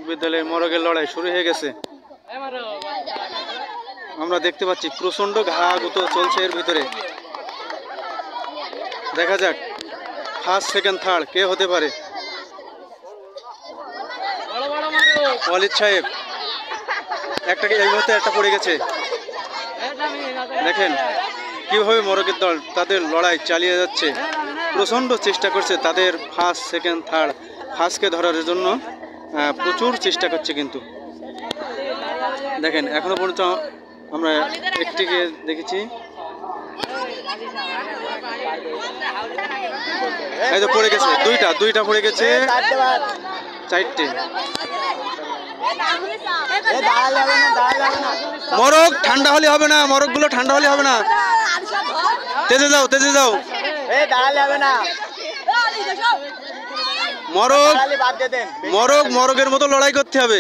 বিদ্যালয়ে মরগের লড়াই শুরু হয়ে গেছে। আমরা দেখতে পাচ্ছি প্রচন্ড ঘাগুতো চলছে এর ভিতরে। দেখা যাক ফার্স্ট সেকেন্ড থার্ড কে হতে পারে। ওয়ালিদ সাহেব একটাকে এই মুহূর্তে একটা পড়ে গেছে। দেখেন কিভাবে মরগের দল তাদের লড়াই চালিয়ে যাচ্ছে, প্রচন্ড চেষ্টা করছে তাদের ফার্স্ট সেকেন্ড থার্ড ফার্স্টকে ধরার জন্য প্রচুর চেষ্টা করছে। কিন্তু দেখেন এখনো পর্যন্ত আমরা একটিকে দেখেছি, এই তো পড়ে গেছে দুইটা পড়ে গেছে, চারটে। মরগ ঠান্ডা হলে হবে না, মরগগুলো ঠান্ডা হলে হবে না, তেজে যাও মরগের মতো লড়াই করতে হবে।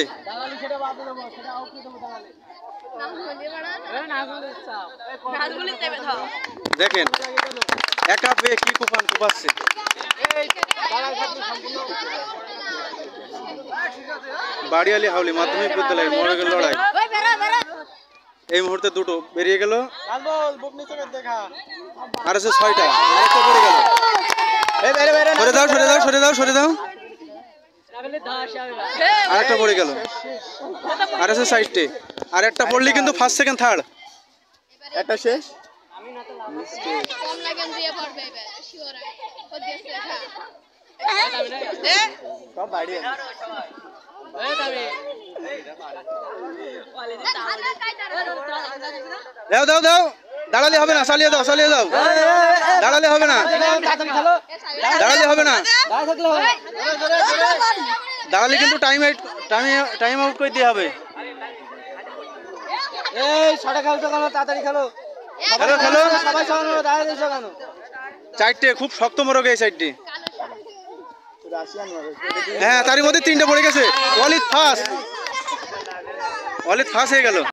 দেখেন একা পেয়ে কি কুপাচ্ছে। বাড়িয়ালি হাউলি মাধ্যমিক বিদ্যালয়ে মরগের লড়াই। এই মুহূর্তে দুটো বেরিয়ে গেল, আর আছে 6টা, একটা পড়ে গেল। সরে দাও আর একটা পড়ে গেল, আর আছে 6টে, আর একটা পড়লি কিন্তু ফার্স্ট সেকেন্ড থার্ড একটা শেষ। দাও দাঁড়ালে হবে না, চালিয়ে দাও দাঁড়ালে হবে না, দাঁড়ালে কিন্তু টাইম আউট করে দিয়ে হবে। খেলো 4টে, খুব শক্ত মরগ এই সাইডটি। হ্যাঁ তারই মধ্যে 3টে পড়ে গেছে। ওয়ালিদ ফার্স্ট হয়ে গেল।